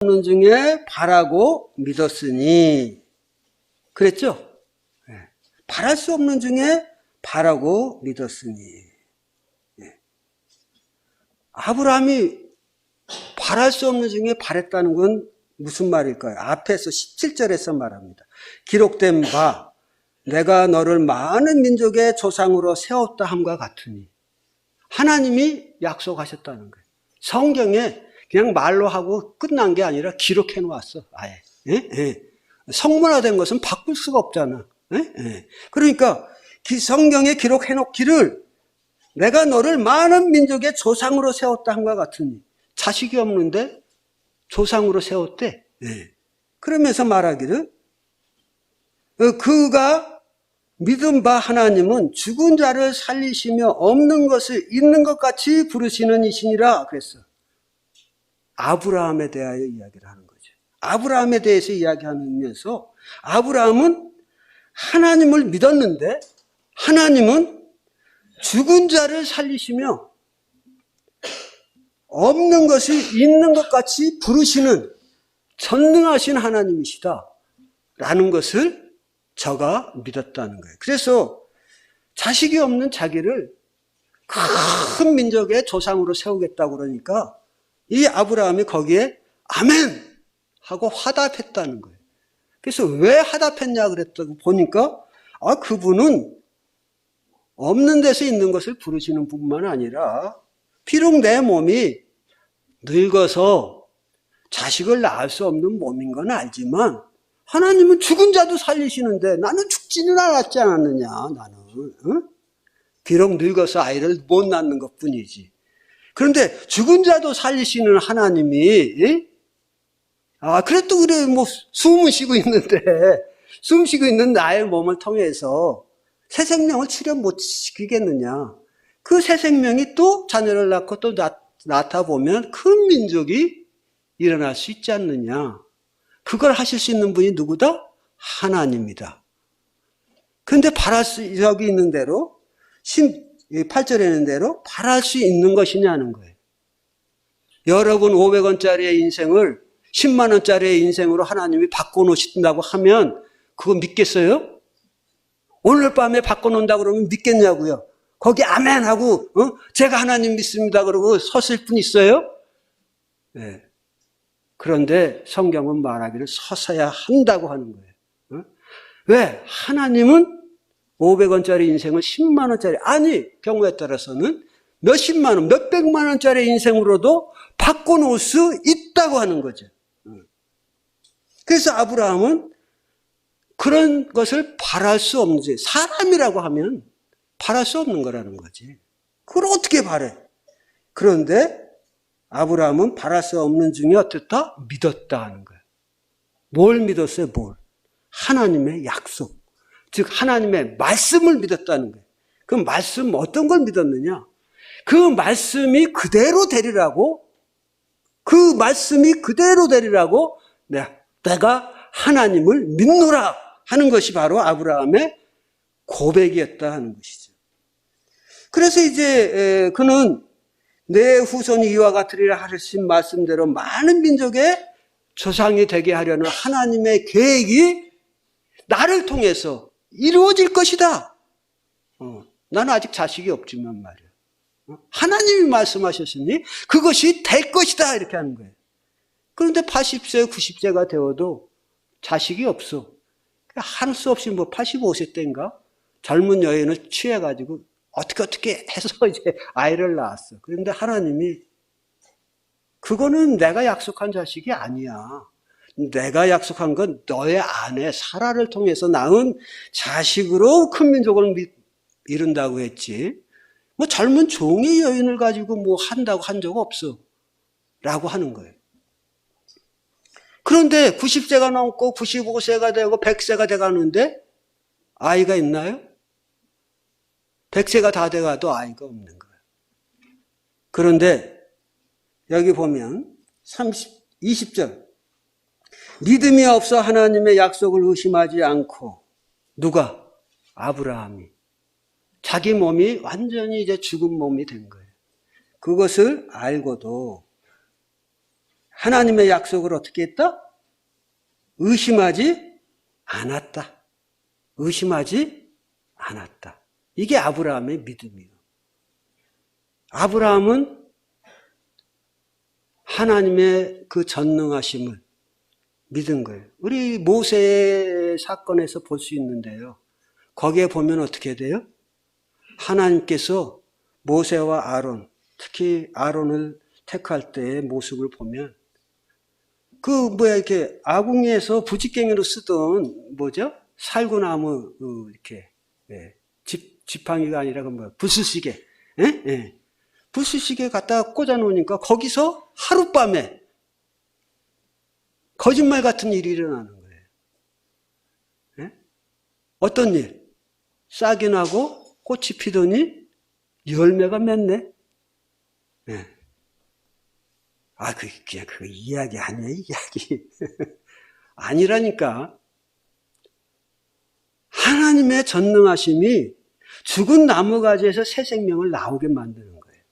없는 중에 바라고 믿었으니. 그랬죠? 바랄 수 없는 중에 바라고 믿었으니. 아브라함이 바랄 수 없는 중에 바랬다는 건 무슨 말일까요? 앞에서 17절에서 말합니다. 기록된 바 내가 너를 많은 민족의 조상으로 세웠다 함과 같으니. 하나님이 약속하셨다는 거예요. 성경에 그냥 말로 하고 끝난 게 아니라 기록해 놓았어. 아예. 성문화된 것은 바꿀 수가 없잖아. 그러니까 성경에 기록해 놓기를 내가 너를 많은 민족의 조상으로 세웠다 함과 같으니. 자식이 없는데 조상으로 세웠대. 그러면서 말하기를 그가 믿은 바 하나님은 죽은 자를 살리시며 없는 것을 있는 것 같이 부르시는 이시니라 그랬어. 아브라함에 대하여 이야기를 하는 거죠. 아브라함에 대해서 이야기하면서 아브라함은 하나님을 믿었는데 하나님은 죽은 자를 살리시며 없는 것이 있는 것 같이 부르시는 전능하신 하나님이시다 라는 것을 저가 믿었다는 거예요. 그래서 자식이 없는 자기를 큰 민족의 조상으로 세우겠다고 그러니까 이 아브라함이 거기에 아멘 하고 화답했다는 거예요. 그래서 왜 화답했냐 그랬다고 보니까 그분은 없는 데서 있는 것을 부르시는 분만 아니라 비록 내 몸이 늙어서 자식을 낳을 수 없는 몸인 건 알지만 하나님은 죽은 자도 살리시는데 나는 죽지는 않았지 않았느냐. 나는 비록 늙어서 아이를 못 낳는 것뿐이지. 그런데 죽은 자도 살리시는 하나님이 그래도 그래 뭐 숨을 쉬고 있는데 숨 쉬고 있는 나의 몸을 통해서 새 생명을 출현 못 시키겠느냐. 그 새 생명이 또 자녀를 낳고 또 낳다 보면 큰 민족이 일어날 수 있지 않느냐. 그걸 하실 수 있는 분이 누구다? 하나님이다. 그런데 여기 있는 대로 8절에 있는 대로 바랄 수 있는 것이냐는 거예요. 여러분 500원짜리의 인생을 10만 원짜리의 인생으로 하나님이 바꿔놓으신다고 하면 그거 믿겠어요? 오늘 밤에 바꿔놓는다고 그러면 믿겠냐고요? 거기 아멘 하고 제가 하나님 믿습니다 그러고 섰을 뿐 있어요? 네. 그런데 성경은 말하기를 서서야 한다고 하는 거예요. 왜? 하나님은 500원짜리 인생을 10만 원짜리 아니 경우에 따라서는 몇십만 원, 몇백만 원짜리 인생으로도 바꿔놓을 수 있다고 하는 거죠. 그래서 아브라함은 그런 것을 바랄 수 없는지 사람이라고 하면 바랄 수 없는 거라는 거지. 그걸 어떻게 바래? 그런데 아브라함은 바랄 수 없는 중에 어떻다? 믿었다 하는 거예요. 뭘 믿었어요? 뭘? 하나님의 약속. 즉 하나님의 말씀을 믿었다는 거예요. 그 말씀 어떤 걸 믿었느냐? 그 말씀이 그대로 되리라고 그 말씀이 그대로 되리라고 내가 하나님을 믿노라 하는 것이 바로 아브라함의 고백이었다 하는 것이죠. 그래서 이제 그는 내 후손이 이와 같으리라 하신 말씀대로 많은 민족의 조상이 되게 하려는 하나님의 계획이 나를 통해서 이루어질 것이다. 나는 아직 자식이 없지만 말이야. 하나님이 말씀하셨으니 그것이 될 것이다 이렇게 하는 거예요. 그런데 80세, 90세가 되어도 자식이 없어. 할 수 없이 85세 때인가 젊은 여인을 취해가지고 어떻게 해서 이제 아이를 낳았어. 그런데 하나님이 그거는 내가 약속한 자식이 아니야. 내가 약속한 건 너의 아내 사라를 통해서 낳은 자식으로 큰 민족을 이룬다고 했지. 젊은 종의 여인을 가지고 한다고 한 적 없어. 라고 하는 거예요. 그런데 90세가 넘고 95세가 되고 100세가 돼가는데 아이가 있나요? 100세가 다 돼가도 아이가 없는 거예요. 그런데 여기 보면 20절 믿음이 없어 하나님의 약속을 의심하지 않고 누가? 아브라함이 자기 몸이 완전히 이제 죽은 몸이 된 거예요. 그것을 알고도 하나님의 약속을 어떻게 했다? 의심하지 않았다. 의심하지 않았다. 이게 아브라함의 믿음이에요. 아브라함은 하나님의 그 전능하심을 믿은 거예요. 우리 모세 사건에서 볼 수 있는데요. 거기에 보면 어떻게 돼요? 하나님께서 모세와 아론, 특히 아론을 택할 때의 모습을 보면 이렇게 아궁이에서 부직갱이로 쓰던 살구나무 이렇게 지팡이가 아니라 부스시개, 부스시개 갖다가 꽂아 놓으니까 거기서 하룻밤에 거짓말 같은 일이 일어나는 거예요. 어떤 일? 싹이 나고 꽃이 피더니 열매가 맺네. 그냥 그 이야기 아니야, 이야기. 아니라니까. 하나님의 전능하심이 죽은 나무가지에서 새 생명을 나오게 만드는 거예요.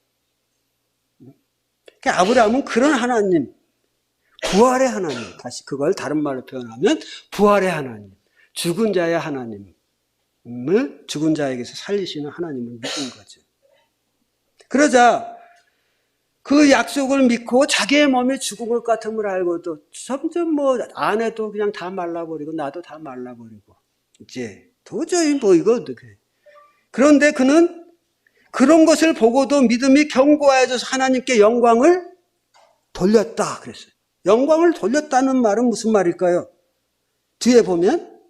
그러니까 아브라함은 그런 하나님, 부활의 하나님, 다시 그걸 다른 말로 표현하면 부활의 하나님, 죽은 자의 하나님을 죽은 자에게서 살리시는 하나님을 믿은 거죠. 그러자 그 약속을 믿고 자기의 몸이 죽은 것 같음을 알고도 점점 아내도 그냥 다 말라버리고 나도 다 말라버리고 이제 도저히 이거 어떻게. 그런데 그는 그런 것을 보고도 믿음이 견고해져서 하나님께 영광을 돌렸다 그랬어요. 영광을 돌렸다는 말은 무슨 말일까요? 뒤에 보면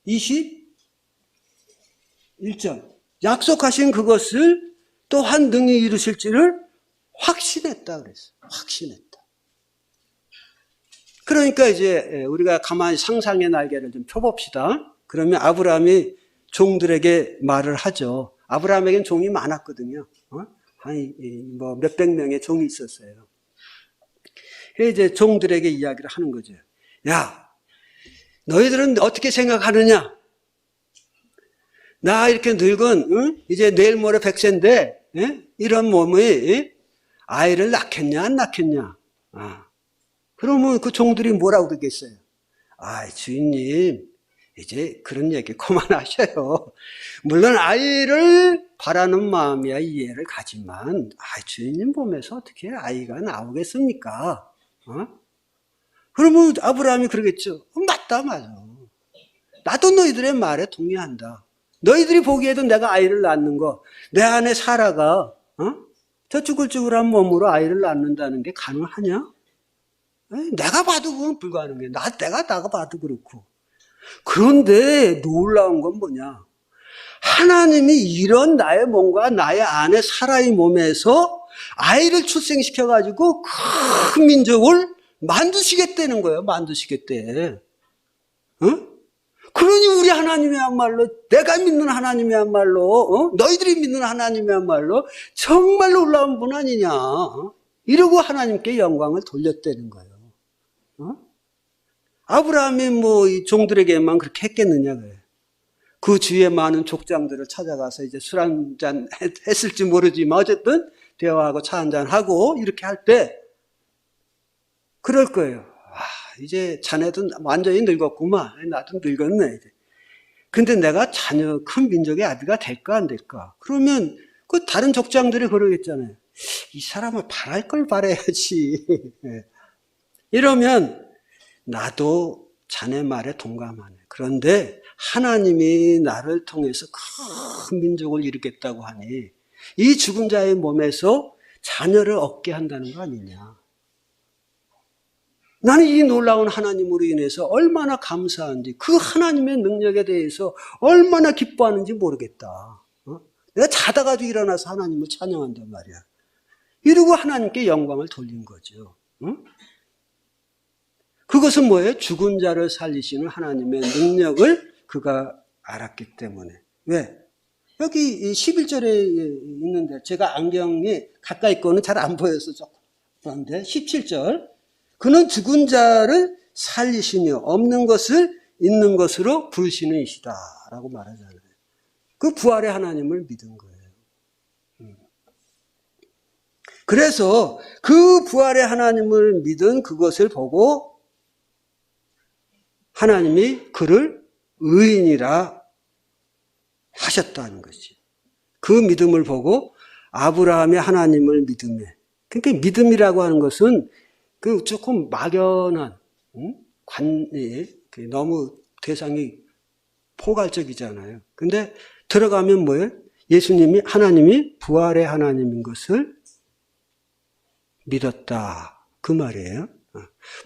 21절 약속하신 그것을 또한 능히 이루실지를 확신했다 그랬어요. 확신했다. 그러니까 이제 우리가 가만히 상상의 날개를 좀 펴봅시다. 그러면 아브라함이 종들에게 말을 하죠. 아브라함에겐 종이 많았거든요. 한 몇백 명의 종이 있었어요. 이제 종들에게 이야기를 하는 거죠. 야, 너희들은 어떻게 생각하느냐? 나 이렇게 늙은 이제 내일 모레 100세인데 이런 몸이 아이를 낳겠냐 안 낳겠냐? 그러면 그 종들이 뭐라고 그러겠어요? 주인님 이제 그런 얘기 그만하셔요. 물론 아이를 바라는 마음이야 이해를 가지만 주인님 몸에서 어떻게 아이가 나오겠습니까? 그러면 아브라함이 그러겠죠. 맞다 맞아. 나도 너희들의 말에 동의한다. 너희들이 보기에도 내가 아이를 낳는 거, 내 안에 사라가 저 쭈글쭈글한 몸으로 아이를 낳는다는 게 가능하냐? 내가 봐도 그건 불가능해. 내가 봐도 그렇고. 그런데 놀라운 건 뭐냐? 하나님이 이런 나의 몸과 나의 안에 사라의 몸에서 아이를 출생시켜가지고 큰 민족을 만드시겠다는 거예요. 만드시겠대. 그러니 우리 하나님이야말로 내가 믿는 하나님이야말로 너희들이 믿는 하나님이야말로 정말 놀라운 분 아니냐. 이러고 하나님께 영광을 돌렸다는 거예요. 아브라함이 이 종들에게만 그렇게 했겠느냐 그래요. 그 주위에 많은 족장들을 찾아가서 이제 술 한잔 했을지 모르지만 어쨌든 대화하고 차 한잔 하고 이렇게 할 때 그럴 거예요. 이제 자네도 완전히 늙었구만. 나도 늙었네 이제. 근데 내가 자녀 큰 민족의 아비가 될까 안 될까? 그러면 그 다른 족장들이 그러겠잖아요. 이 사람을 바랄 걸 바라야지. 이러면 나도 자네 말에 동감하네. 그런데 하나님이 나를 통해서 큰 민족을 이루겠다고 하니 이 죽은 자의 몸에서 자녀를 얻게 한다는 거 아니냐. 나는 이 놀라운 하나님으로 인해서 얼마나 감사한지, 그 하나님의 능력에 대해서 얼마나 기뻐하는지 모르겠다. 내가 자다가도 일어나서 하나님을 찬양한단 말이야. 이러고 하나님께 영광을 돌린 거죠. 그것은 뭐예요? 죽은 자를 살리시는 하나님의 능력을 그가 알았기 때문에. 왜? 여기 11절에 있는데 제가 안경이 가까이 거는 잘 안 보여서 조금 그런데 17절 그는 죽은 자를 살리시며 없는 것을 있는 것으로 부르시는 이시다 라고 말하잖아요. 그 부활의 하나님을 믿은 거예요. 그래서 그 부활의 하나님을 믿은 그것을 보고 하나님이 그를 의인이라 하셨다는 거지. 그 믿음을 보고 아브라함의 하나님을 믿음에. 그러니까 믿음이라고 하는 것은 그 조금 막연한 관이 너무 대상이 포괄적이잖아요. 근데 들어가면 뭐예요? 예수님이 하나님이 부활의 하나님인 것을 믿었다. 그 말이에요.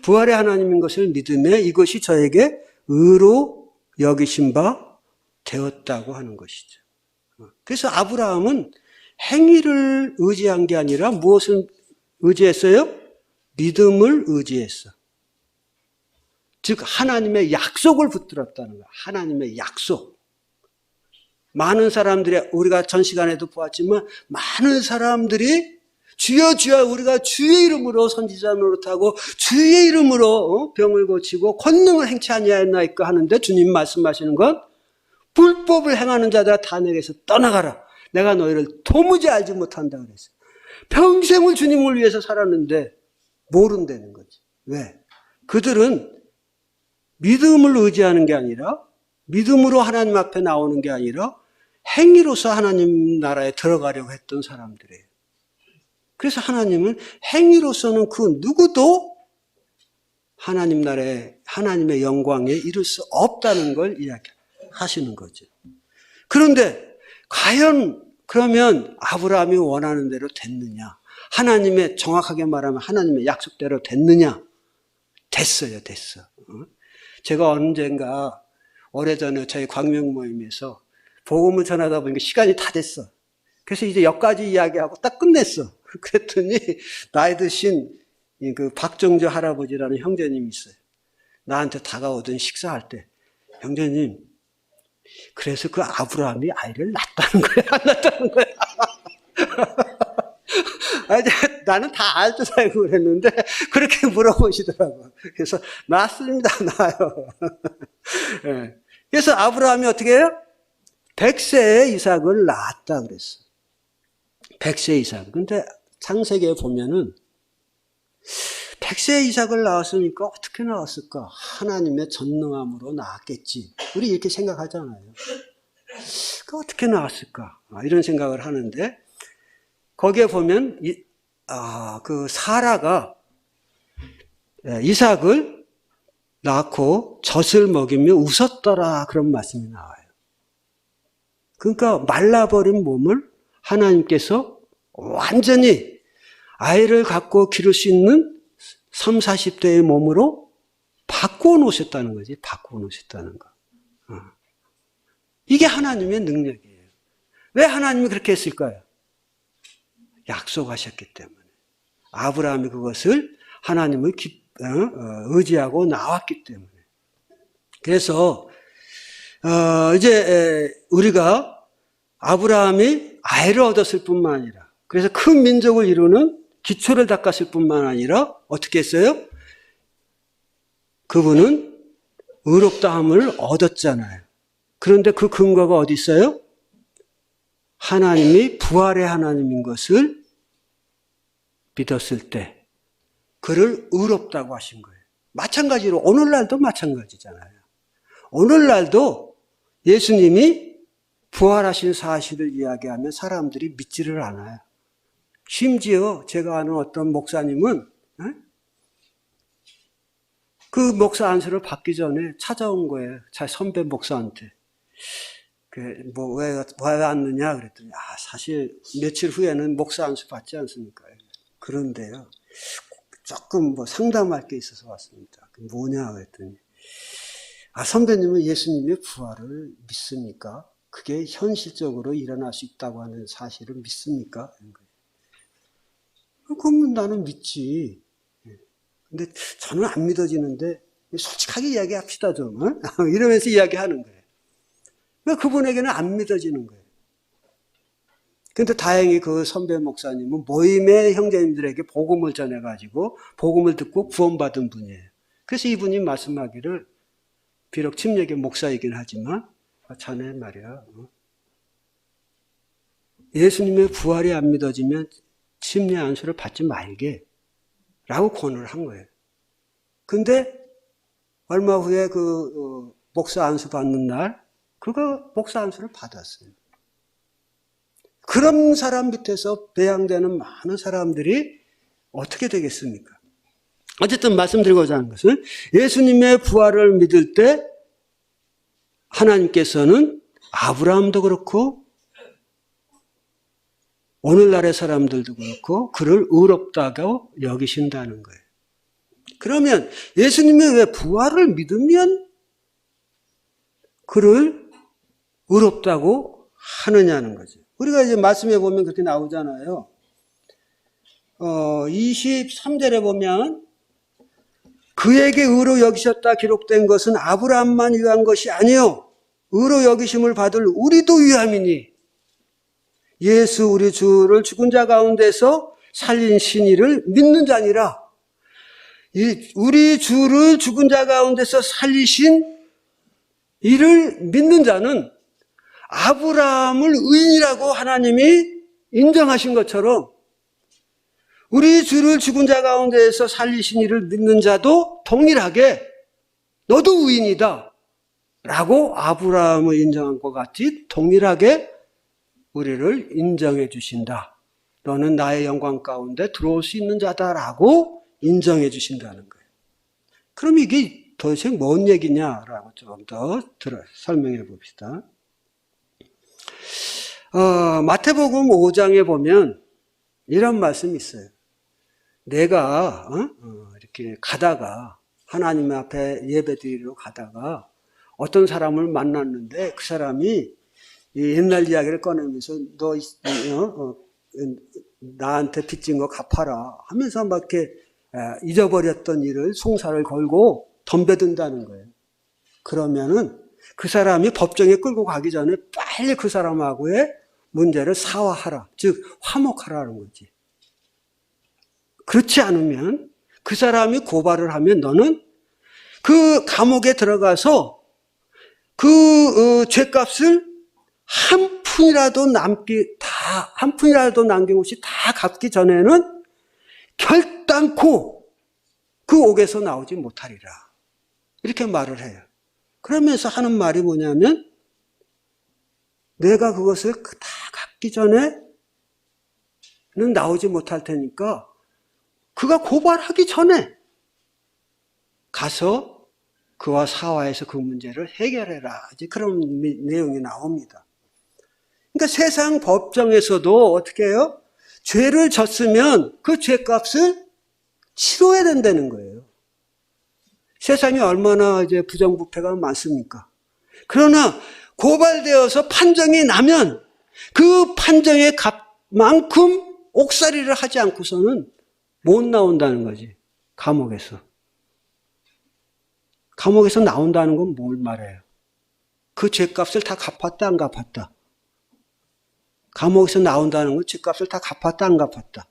부활의 하나님인 것을 믿음에 이것이 저에게 의로 여기신 바 되었다고 하는 것이죠. 그래서 아브라함은 행위를 의지한 게 아니라 무엇을 의지했어요? 믿음을 의지했어. 즉 하나님의 약속을 붙들었다는 거야. 하나님의 약속. 많은 사람들이 우리가 전 시간에도 보았지만 많은 사람들이 주여 주여 우리가 주의 이름으로 선지자 노릇하고 주의 이름으로 병을 고치고 권능을 행치 아니하였나이까 하는데 주님 말씀하시는 건 불법을 행하는 자들아 다 내게서 떠나가라. 내가 너희를 도무지 알지 못한다 그랬어요. 평생을 주님을 위해서 살았는데 모른다는 거지. 왜? 그들은 믿음을 의지하는 게 아니라 믿음으로 하나님 앞에 나오는 게 아니라 행위로서 하나님 나라에 들어가려고 했던 사람들이에요. 그래서 하나님은 행위로서는 그 누구도 하나님 나라에 하나님의 영광에 이를 수 없다는 걸 이야기하시는 거죠. 그런데 과연 그러면 아브라함이 원하는 대로 됐느냐? 하나님의 정확하게 말하면 하나님의 약속대로 됐느냐? 됐어요, 됐어. 제가 언젠가 오래전에 저희 광명 모임에서 복음을 전하다 보니까 시간이 다 됐어. 그래서 이제 여기까지 이야기하고 딱 끝냈어. 그랬더니 나이 드신 그 박정주 할아버지라는 형제님이 있어요. 나한테 다가오던 식사할 때 형제님 그래서 그 아브라함이 아이를 낳았다는 거야 안 낳았다는 거야. 나는 다 알 줄 알고 그랬는데 그렇게 물어보시더라고. 그래서 낳았습니다. 나요. 네. 그래서 아브라함이 어떻게 해요? 100세에 이삭을 낳았다 그랬어. 100세 이삭. 근데 창세기에 보면은 100세 이삭을 낳았으니까 어떻게 낳았을까? 하나님의 전능함으로 낳았겠지. 우리 이렇게 생각하잖아요. 그 어떻게 낳았을까? 이런 생각을 하는데 거기에 보면 그 사라가 이삭을 낳고 젖을 먹이며 웃었더라 그런 말씀이 나와요. 그러니까 말라버린 몸을 하나님께서 완전히 아이를 갖고 기를 수 있는 30, 40대의 몸으로 바꾸어 놓으셨다는 거지. 바꾸어 놓으셨다는 거. 이게 하나님의 능력이에요. 왜 하나님이 그렇게 했을까요? 약속하셨기 때문에. 아브라함이 그것을 하나님을 의지하고 나왔기 때문에. 그래서 이제 우리가 아브라함이 아이를 얻었을 뿐만 아니라 그래서 큰 민족을 이루는 기초를 닦았을 뿐만 아니라 어떻게 했어요? 그분은 의롭다함을 얻었잖아요. 그런데 그 근거가 어디 있어요? 하나님이 부활의 하나님인 것을 믿었을 때 그를 의롭다고 하신 거예요. 마찬가지로 오늘날도 마찬가지잖아요. 오늘날도 예수님이 부활하신 사실을 이야기하면 사람들이 믿지를 않아요. 심지어 제가 아는 어떤 목사님은 그 목사 안수를 받기 전에 찾아온 거예요. 자기 선배 목사한테. 왜 왔느냐 그랬더니 사실 며칠 후에는 목사 안수 받지 않습니까? 그런데요. 조금 상담할 게 있어서 왔습니다. 뭐냐 그랬더니 선배님은 예수님의 부활을 믿습니까? 그게 현실적으로 일어날 수 있다고 하는 사실을 믿습니까? 그러면 나는 믿지. 근데 저는 안 믿어지는데 솔직하게 이야기합시다 좀. 이러면서 이야기하는 거예요. 그분에게는 안 믿어지는 거예요. 근데 다행히 그 선배 목사님은 모임의 형제님들에게 복음을 전해가지고 복음을 듣고 구원받은 분이에요. 그래서 이분이 말씀하기를 비록 침례교 목사이긴 하지만 자네 말이야. 예수님의 부활이 안 믿어지면 침례 안수를 받지 말게 라고 권유를 한 거예요. 근데 얼마 후에 목사 안수 받는 날 그거 목사 안수를 받았어요. 그런 사람 밑에서 배양되는 많은 사람들이 어떻게 되겠습니까? 어쨌든 말씀드리고자 하는 것은 예수님의 부활을 믿을 때 하나님께서는 아브라함도 그렇고 오늘날의 사람들도 그렇고 그를 의롭다고 여기신다는 거예요. 그러면 예수님이 왜 부활을 믿으면 그를 의롭다고 하느냐는 거죠. 우리가 이제 말씀해 보면 그렇게 나오잖아요. 23절에 보면 그에게 의로 여기셨다 기록된 것은 아브라함만 위한 것이 아니요 의로 여기심을 받을 우리도 위함이니 예수 우리 주를 죽은 자 가운데서 살리신 이를 믿는 자니라. 우리 주를 죽은 자 가운데서 살리신 이를 믿는 자는 아브라함을 의인이라고 하나님이 인정하신 것처럼 우리 주를 죽은 자 가운데에서 살리신 이를 믿는 자도 동일하게 너도 의인이다 라고 아브라함을 인정한 것 같이 동일하게 우리를 인정해 주신다. 너는 나의 영광 가운데 들어올 수 있는 자다라고 인정해 주신다는 거예요. 그럼 이게 도대체 뭔 얘기냐라고 좀 더 설명해 봅시다. 마태복음 5장에 보면 이런 말씀이 있어요. 내가 이렇게 가다가 하나님 앞에 예배드리러 가다가 어떤 사람을 만났는데 그 사람이 옛날 이야기를 꺼내면서 너 나한테 빚진 거 갚아라 하면서 막 이렇게 잊어버렸던 일을 송사를 걸고 덤벼든다는 거예요. 그러면은 그 사람이 법정에 끌고 가기 전에 빨리 그 사람하고의 문제를 사화하라, 즉 화목하라는 거지. 그렇지 않으면 그 사람이 고발을 하면 너는 그 감옥에 들어가서 그 죄값을 한 푼이라도 남김없이 다 갚기 전에는 결단코 그 옥에서 나오지 못하리라. 이렇게 말을 해요. 그러면서 하는 말이 뭐냐면 내가 그것을 다 갚기 전에는 나오지 못할 테니까 그가 고발하기 전에 가서 그와 사화해서 그 문제를 해결해라. 이제 그런 내용이 나옵니다. 그러니까 세상 법정에서도 어떻게 해요? 죄를 졌으면 그 죄값을 치러야 된다는 거예요. 세상에 얼마나 이제 부정부패가 많습니까? 그러나 고발되어서 판정이 나면 그 판정의 값만큼 옥살이를 하지 않고서는 못 나온다는 거지. 감옥에서. 감옥에서 나온다는 건 뭘 말해요? 그 죄값을 다 갚았다 안 갚았다? 감옥에서 나온다는 건 죄값을 다 갚았다 안 갚았다?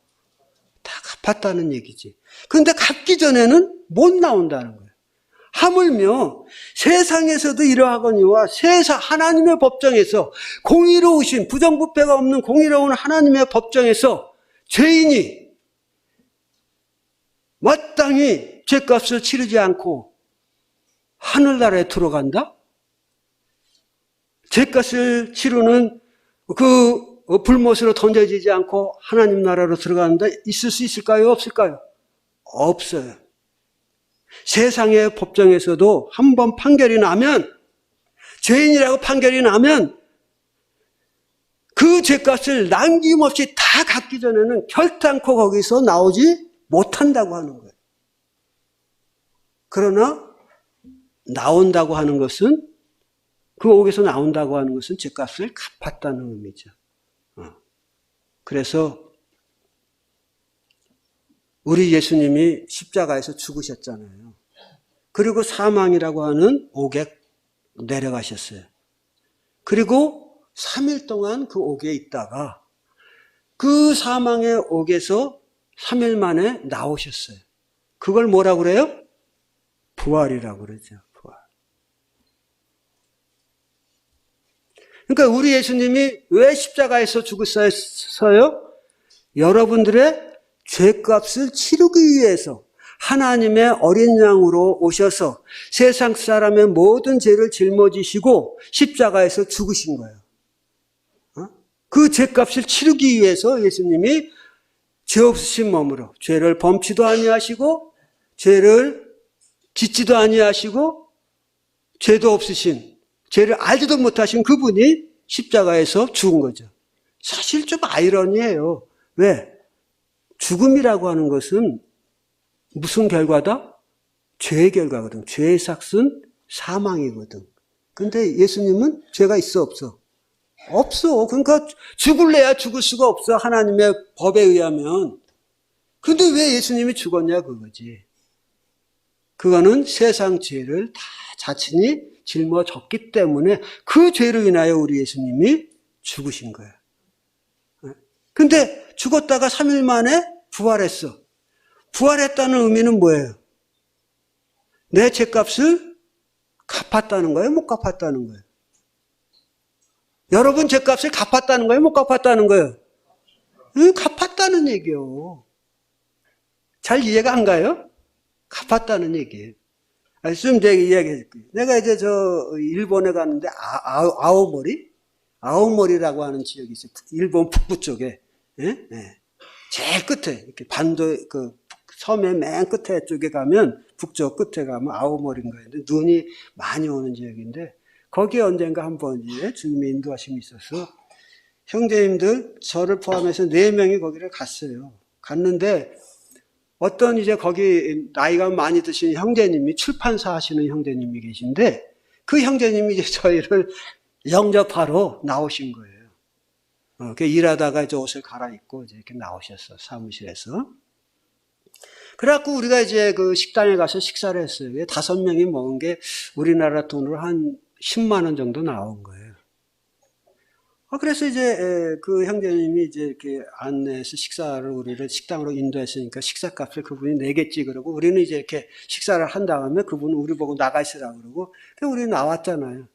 다 갚았다는 얘기지. 그런데 갚기 전에는 못 나온다는 거예요. 하물며 세상에서도 이러하거니와 하나님의 법정에서 공의로우신 부정부패가 없는 공의로운 하나님의 법정에서 죄인이 마땅히 죄값을 치르지 않고 하늘나라에 들어간다? 죄값을 치르는 그 불못으로 던져지지 않고 하나님 나라로 들어가는다 있을 수 있을까요? 없을까요? 없어요. 세상의 법정에서도 한 번 판결이 나면 죄인이라고 판결이 나면 그 죄값을 남김없이 다 갚기 전에는 결단코 거기서 나오지 못한다고 하는 거예요. 그러나 나온다고 하는 것은 그 옥에서 나온다고 하는 것은 죄값을 갚았다는 의미죠. 그래서 우리 예수님이 십자가에서 죽으셨잖아요. 그리고 사망이라고 하는 옥에 내려가셨어요. 그리고 3일 동안 그 옥에 있다가 그 사망의 옥에서 3일 만에 나오셨어요. 그걸 뭐라고 그래요? 부활이라고 그러죠. 부활. 그러니까 우리 예수님이 왜 십자가에서 죽으셨어요? 여러분들의 죄값을 치르기 위해서 하나님의 어린 양으로 오셔서 세상 사람의 모든 죄를 짊어지시고 십자가에서 죽으신 거예요. 그 죄값을 치르기 위해서 예수님이 죄 없으신 몸으로 죄를 범치도 아니하시고 죄를 짓지도 아니하시고 죄도 없으신, 죄를 알지도 못하신 그분이 십자가에서 죽은 거죠. 사실 좀 아이러니해요. 왜? 죽음이라고 하는 것은 무슨 결과다? 죄의 결과거든. 죄의 삭은 사망이거든. 근데 예수님은 죄가 있어 없어? 없어. 그러니까 죽을래야 죽을 수가 없어. 하나님의 법에 의하면. 근데 왜 예수님이 죽었냐 그거지. 그거는 세상 죄를 다 자신이 짊어졌기 때문에 그 죄로 인하여 우리 예수님이 죽으신 거예요. 근데 죽었다가 3일 만에 부활했어. 부활했다는 의미는 뭐예요? 내 죄값을 갚았다는 거예요? 못 갚았다는 거예요? 여러분 죄값을 갚았다는 거예요? 못 갚았다는 거예요? 갚았다는 얘기요. 잘 이해가 안 가요? 갚았다는 얘기예요. 좀 제가 이야기해 줄게요. 내가 이제 일본에 갔는데 아오모리라고 하는 지역이 있어요. 일본 북부 쪽에. 예? 예. 제일 끝에, 이렇게 반도, 섬의 맨 끝에 쪽에 가면, 북쪽 끝에 가면 아오모리인 거예요. 눈이 많이 오는 지역인데, 거기에 언젠가 한번 주님의 인도하심이 있어서, 형제님들, 저를 포함해서 4명이 거기를 갔어요. 갔는데, 어떤 이제 거기 나이가 많이 드신 형제님이, 출판사 하시는 형제님이 계신데, 그 형제님이 이제 저희를 영접하러 나오신 거예요. 일하다가 이제 옷을 갈아입고 이제 이렇게 나오셨어, 사무실에서. 그래갖고 우리가 이제 그 식당에 가서 식사를 했어요. 5명이 먹은 게 우리나라 돈으로 한 10만 원 정도 나온 거예요. 그래서 이제 그 형제님이 이제 이렇게 안내해서 식사를 우리를 식당으로 인도했으니까 식사값을 그분이 내겠지 그러고 우리는 이제 이렇게 식사를 한 다음에 그분은 우리 보고 나가 있으라고 그러고 우리 나왔잖아요.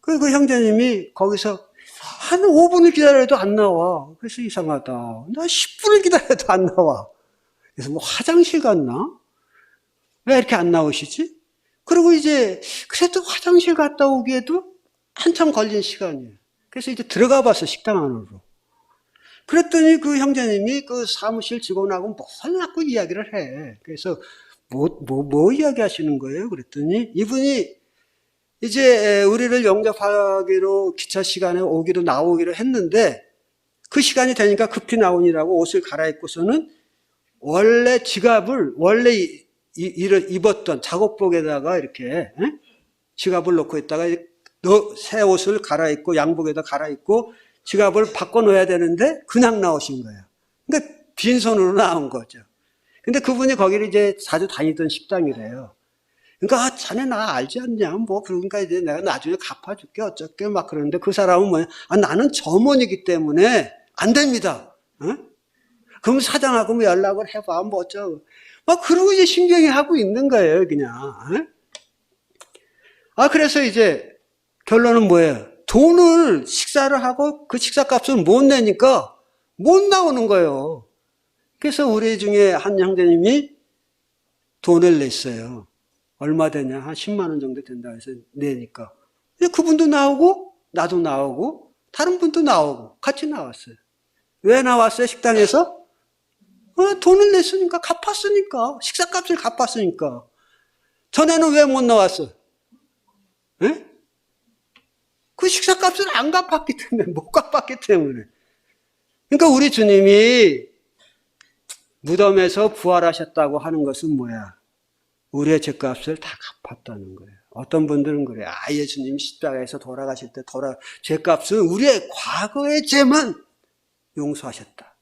그리고 그 형제님이 거기서 한 5분을 기다려도 안 나와. 그래서 이상하다. 나 10분을 기다려도 안 나와. 그래서 뭐 화장실 갔나? 왜 이렇게 안 나오시지? 그리고 이제 그래도 화장실 갔다 오기에도 한참 걸린 시간이에요. 그래서 이제 들어가 봤어, 식당 안으로. 그랬더니 그 형제님이 그 사무실 직원하고 뭘 자꾸 이야기를 해. 그래서 뭐 이야기 하시는 거예요? 그랬더니 이분이 이제 우리를 영접하기로 기차 시간에 오기로 나오기로 했는데 그 시간이 되니까 급히 나오니라고 옷을 갈아입고서는 원래 지갑을 원래 입었던 작업복에다가 이렇게 지갑을 넣고 있다가 새 옷을 갈아입고 양복에다 갈아입고 지갑을 바꿔놓아야 되는데 그냥 나오신 거예요. 그러니까 빈손으로 나온 거죠. 근데 그분이 거기를 이제 자주 다니던 식당이래요. 그러니까 자네 나 알지 않냐 뭐 그러니까 이제 내가 나중에 갚아줄게 어쩔게 막 그러는데 그 사람은 뭐야? 나는 점원이기 때문에 안 됩니다. 그럼 사장하고 뭐 연락을 해봐 뭐 어쩌고 막 그러고 이제 신경이 하고 있는 거예요 그냥. 그래서 이제 결론은 뭐예요? 돈을 식사를 하고 그 식사값을 못 내니까 못 나오는 거예요. 그래서 우리 중에 한 형제님이 돈을 냈어요. 얼마 되냐? 한 10만 원 정도 된다 해서 내니까. 그분도 나오고, 나도 나오고, 다른 분도 나오고, 같이 나왔어요. 왜 나왔어요? 식당에서? 돈을 냈으니까, 갚았으니까. 식사값을 갚았으니까. 전에는 왜 못 나왔어요? 예? 그 식사값을 안 갚았기 때문에, 못 갚았기 때문에. 그러니까 우리 주님이 무덤에서 부활하셨다고 하는 것은 뭐야? 우리의 죄값을 다 갚았다는 거예요. 어떤 분들은 그래요. 예수님이 십자가에서 돌아가실 때 죄값은 우리의 과거의 죄만 용서하셨다.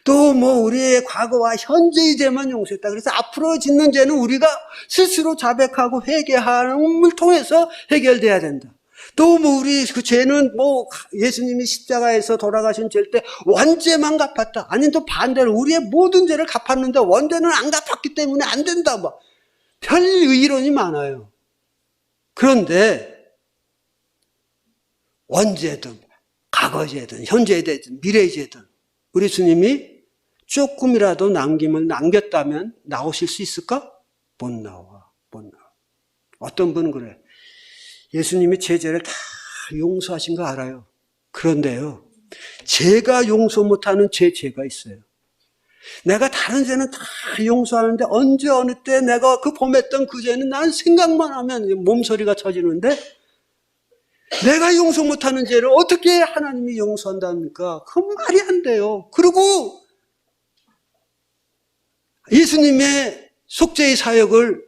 또 뭐 우리의 과거와 현재의 죄만 용서했다. 그래서 앞으로 짓는 죄는 우리가 스스로 자백하고 회개함을 통해서 해결돼야 된다. 또 뭐 우리 그 죄는 뭐 예수님이 십자가에서 돌아가신 죄일 때 원죄만 갚았다. 아니 또 반대로 우리의 모든 죄를 갚았는데 원죄는 안 갚았기 때문에 안 된다. 뭐 별 의론이 많아요. 그런데 원죄든 과거죄든 현재죄든 미래죄든 우리 주님이 조금이라도 남김을 남겼다면 나오실 수 있을까? 못 나와. 어떤 분은 그래. 예수님이 제 죄를 다 용서하신 거 알아요. 그런데요, 제가 용서 못하는 제 죄가 있어요. 내가 다른 죄는 다 용서하는데 언제 어느 때 내가 그 범했던 그 죄는 난 생각만 하면 몸서리가 쳐지는데 내가 용서 못하는 죄를 어떻게 하나님이 용서한답니까? 그건 말이 안 돼요. 그리고 예수님의 속죄의 사역을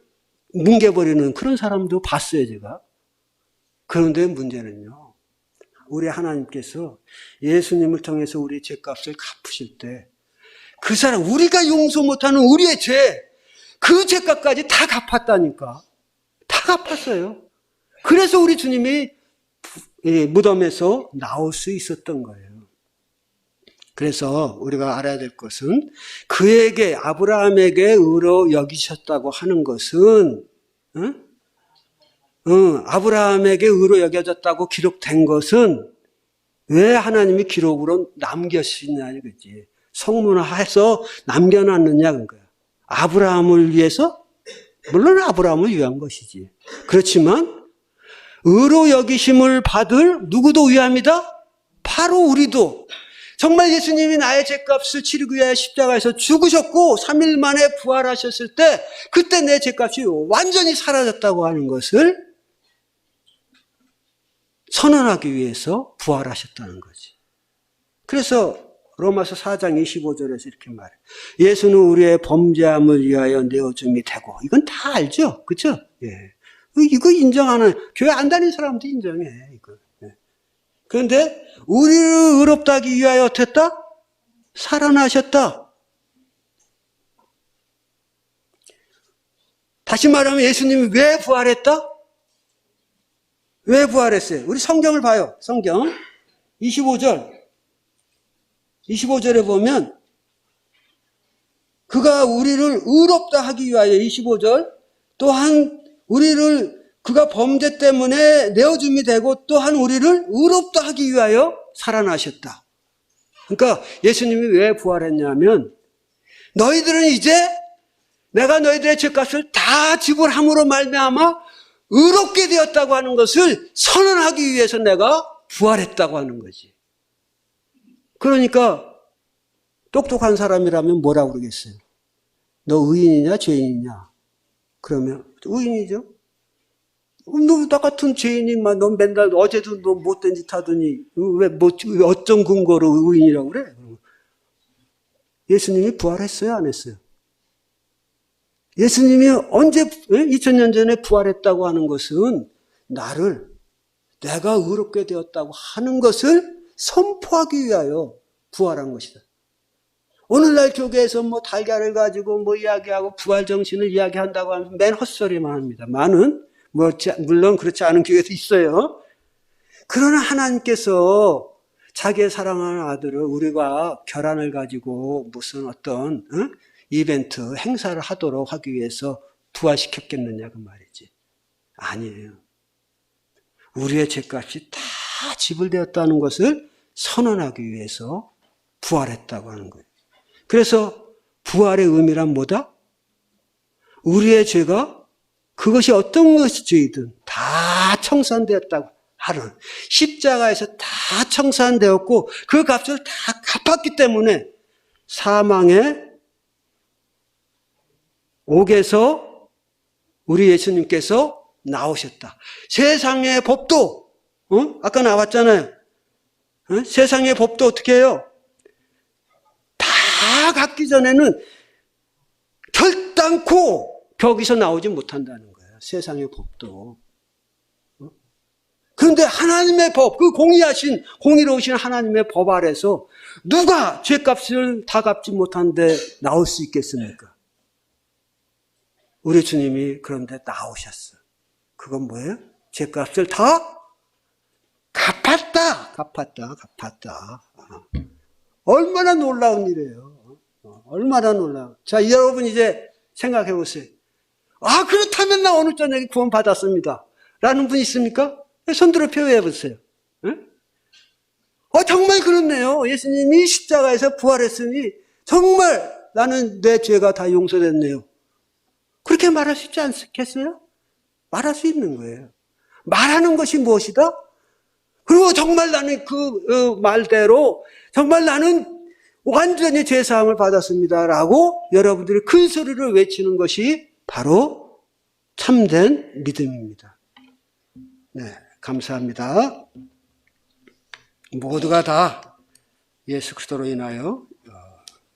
뭉개버리는 그런 사람도 봤어요, 제가. 그런데 문제는요, 우리 하나님께서 예수님을 통해서 우리의 죄값을 갚으실 때 그 사람, 우리가 용서 못하는 우리의 죄, 그 죄값까지 다 갚았다니까. 다 갚았어요. 그래서 우리 주님이 무덤에서 나올 수 있었던 거예요. 그래서 우리가 알아야 될 것은 그에게, 아브라함에게 의로 여기셨다고 하는 것은, 아브라함에게 의로 여겨졌다고 기록된 것은 왜 하나님이 기록으로 남겨주시냐 이거지. 성문화해서 남겨놨느냐 그런 거야. 아브라함을 위해서? 물론 아브라함을 위한 것이지. 그렇지만 의로 여기심을 받을 누구도 위함이다? 바로 우리도. 정말 예수님이 나의 죄값을 치르기 위해 십자가에서 죽으셨고 3일 만에 부활하셨을 때 그때 내 죄값이 완전히 사라졌다고 하는 것을 선언하기 위해서 부활하셨다는 거지. 그래서 로마서 4장 25절에서 이렇게 말해. 예수는 우리의 범죄함을 위하여 내어줌이 되고. 이건 다 알죠? 그렇죠? 예. 이거 인정하는, 교회 안 다니는 사람도 인정해. 이거. 예. 그런데 우리를 의롭다 하기 위하여 어땠다? 살아나셨다. 다시 말하면 예수님이 왜 부활했다? 왜 부활했어요? 우리 성경을 봐요. 성경 25절에 보면 그가 우리를 의롭다 하기 위하여 25절 또한 우리를 그가 범죄 때문에 내어줌이 되고 또한 우리를 의롭다 하기 위하여 살아나셨다. 그러니까 예수님이 왜 부활했냐면 너희들은 이제 내가 너희들의 죄값을 다 지불함으로 말미암아 의롭게 되었다고 하는 것을 선언하기 위해서 내가 부활했다고 하는 거지. 그러니까 똑똑한 사람이라면 뭐라고 그러겠어요? 너 의인이냐 죄인이냐? 그러면 의인이죠. 너 나 같은 죄인이만 너 맨날 어제도 너 못된 짓 하더니 왜 어떤 근거로 의인이라고 그래? 예수님이 부활했어요, 안 했어요? 예수님이 언제 2000년 전에 부활했다고 하는 것은 내가 의롭게 되었다고 하는 것을 선포하기 위하여 부활한 것이다. 오늘날 교계에서 달걀을 가지고 이야기하고 부활 정신을 이야기한다고 하면 맨 헛소리만 합니다. 많은 물론 그렇지 않은 교회도 있어요. 그러나 하나님께서 자기의 사랑하는 아들을 우리가 결함을 가지고 무슨 어떤 이벤트 행사를 하도록 하기 위해서 부활시켰겠느냐 그 말이지. 아니에요. 우리의 죄값이 다 지불되었다는 것을 선언하기 위해서 부활했다고 하는 거예요. 그래서 부활의 의미란 뭐다? 우리의 죄가 그것이 어떤 것이 죄이든 다 청산되었다고 하는, 십자가에서 다 청산되었고 그 값을 다 갚았기 때문에 사망의 옥에서 우리 예수님께서 나오셨다. 세상의 법도 아까 나왔잖아요. 세상의 법도 어떻게 해요? 다 갖기 전에는 결단코 거기서 나오지 못한다는 거예요. 세상의 법도. 그런데 하나님의 법, 그 공의로우신 하나님의 법 아래서 누가 죄값을 다 갚지 못한데 나올 수 있겠습니까? 우리 주님이 그런데 나오셨어. 그건 뭐예요? 죄값을 다 갚았다. 얼마나 놀라운 일이에요. 얼마나 놀라운. 자, 여러분 이제 생각해 보세요. 그렇다면 나 오늘 저녁에 구원 받았습니다. 라는 분 있습니까? 손들어 표현해 보세요. 정말 그렇네요. 예수님이 십자가에서 부활했으니 정말 나는 내 죄가 다 용서됐네요. 그렇게 말할 수 있지 않겠어요? 말할 수 있는 거예요. 말하는 것이 무엇이다? 그리고 정말 나는 그 말대로 정말 나는 완전히 죄사함을 받았습니다라고 여러분들이 큰 소리를 외치는 것이 바로 참된 믿음입니다. 네, 감사합니다. 모두가 다 예수 그리스도로 인하여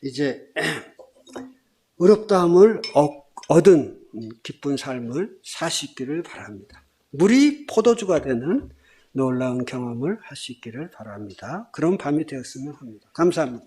이제 의롭다함을 얻은 기쁜 삶을 사시기를 바랍니다. 물이 포도주가 되는 놀라운 경험을 할 수 있기를 바랍니다. 그런 밤이 되었으면 합니다. 감사합니다.